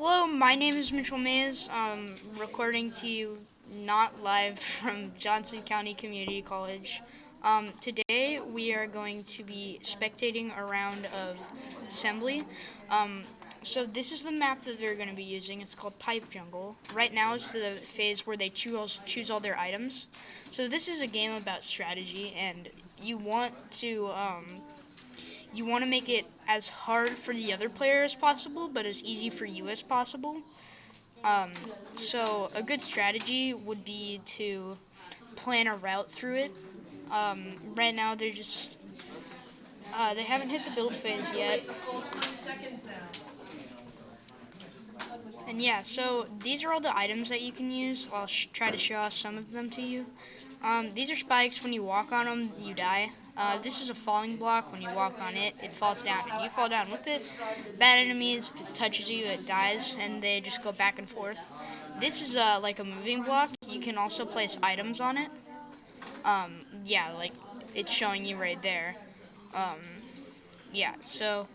Hello, my name is Mitchell Mays. Recording to you not live from Johnson County Community College. Today we are going to be spectating a round of assembly. So this is the map that they're going to be using. It's called Pipe Jungle. Right now is the phase where they choose all their items. So this is a game about strategy, and you want to make it as hard for the other player as possible, but as easy for you as possible. Um, so a good strategy would be to plan a route through it. Right now they haven't hit the build phase yet. And yeah, so these are all the items that you can use. I'll try to show some of them to you. These are spikes. When you walk on them, you die. This is a falling block. When you walk on it, it falls down, and you fall down with it. Bad enemies, if it touches you, it dies, and they just go back and forth. This is like a moving block. You can also place items on it. Yeah, like it's showing you right there. Um, yeah, so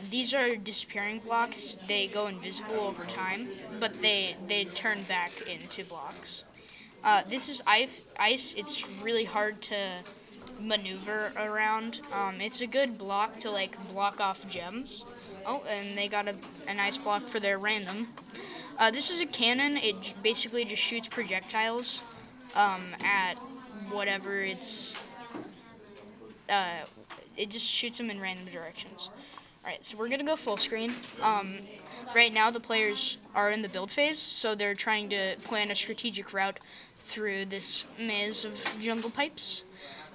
these are disappearing blocks. They go invisible over time, but they turn back into blocks. This is ice. It's really hard to maneuver around. It's a good block to like block off gems. Oh, and they got a nice block for their random. This is a cannon. It basically just shoots projectiles at whatever uh, it just shoots them in random directions. Alright, so we're going to go full screen. Right now the players are in the build phase, so they're trying to plan a strategic route through this maze of jungle pipes.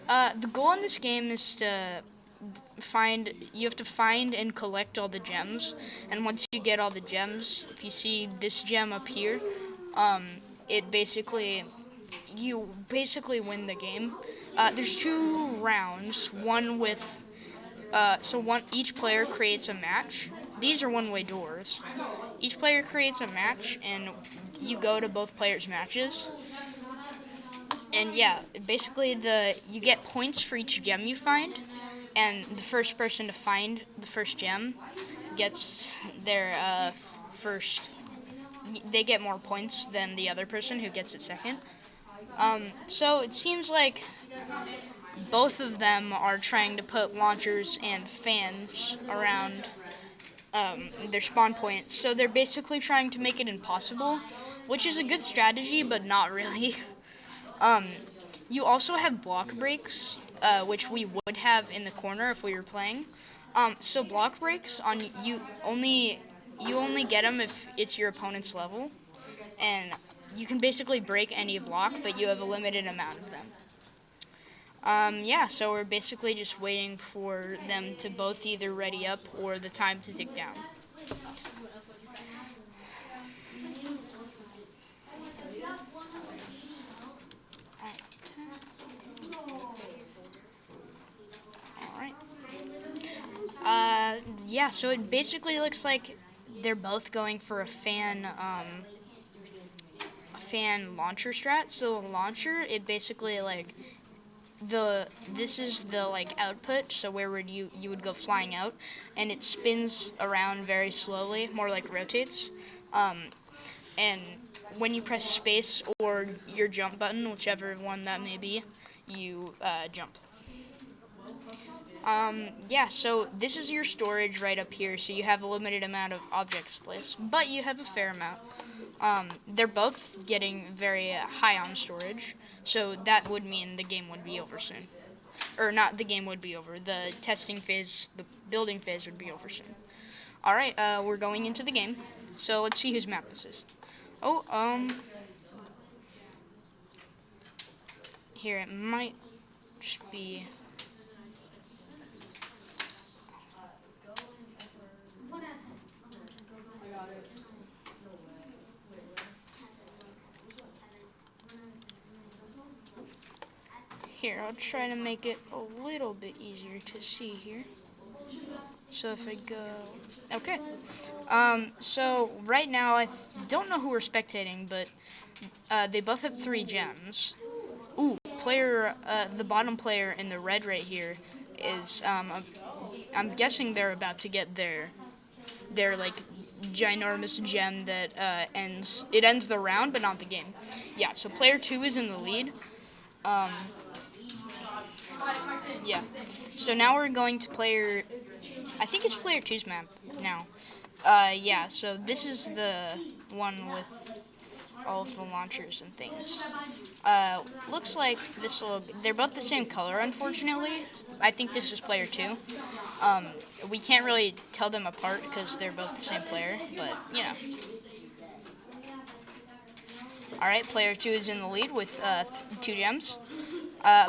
The goal in this game is you have to find and collect all the gems, and once you get all the gems, if you see this gem up here, um, you basically win the game. There's two rounds, one with each player creates a match. These are one-way doors. Each player creates a match, and you go to both players' matches. And yeah, basically you get points for each gem you find, and the first person to find the first gem gets their first. They get more points than the other person who gets it second. So it seems like both of them are trying to put launchers and fans around their spawn point. So they're basically trying to make it impossible, which is a good strategy, but not really. um, you also have block breaks, which we would have in the corner if we were playing. So block breaks on you only get them if it's your opponent's level, and you can basically break any block, but you have a limited amount of them. Yeah, so we're basically just waiting for them to both either ready up or the time to tick down. Alright. Yeah, so it basically looks like they're both going for a fan launcher strat. So launcher, it basically like this is the like output, so where would you would go flying out, and it spins around very slowly, more like rotates. And when you press space or your jump button, whichever one that may be, you jump. Yeah, so this is your storage right up here, so you have a limited amount of objects to place, but you have a fair amount. They're both getting very high on storage, so that would mean the game would be over soon. Or not the game would be over, the testing phase, the building phase would be over soon. Alright, we're going into the game, so let's see whose map this is. Oh, here it might just be. Here, I'll try to make it a little bit easier to see here. So if I go, okay. So right now I don't know who we're spectating, but they both have 3 gems. Ooh, the bottom player in the red right here is, I'm guessing they're about to get their like ginormous gem that ends the round, but not the game. Yeah, so player 2 is in the lead. Um, yeah. So now we're going to I think it's player two's map now. Yeah, so this is the one with all of the launchers and things. Looks like they're both the same color, unfortunately. I think this is player two. Um, we can't really tell them apart because they're both the same player, but, you know. Alright, player two is in the lead with 2 gems.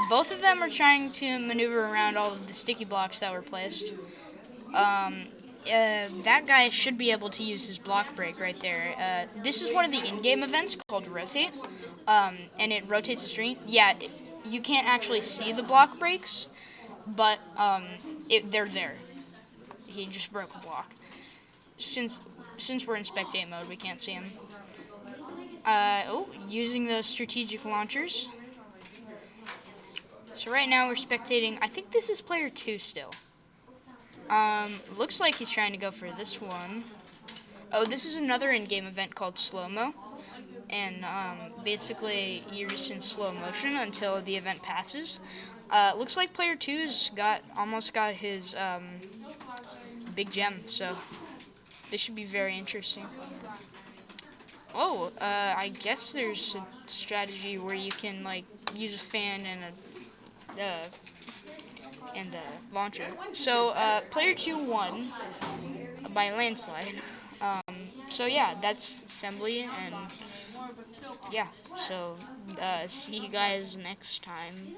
Both of them are trying to maneuver around all of the sticky blocks that were placed. That guy should be able to use his block break right there. This is one of the in-game events called Rotate, and it rotates the screen. Yeah, you can't actually see the block breaks, but they're there. He just broke a block. Since we're in spectate mode, we can't see him. Using those strategic launchers. So right now we're spectating. I think this is player 2 still. Looks like he's trying to go for this one. Oh, this is another in-game event called slow-mo. And basically you're just in slow motion until the event passes. Looks like player 2's almost got his big gem, so this should be very interesting. Oh, I guess there's a strategy where you can like use a fan and a launcher. So player 2 won by a landslide. So yeah, that's assembly, and yeah. So see you guys next time.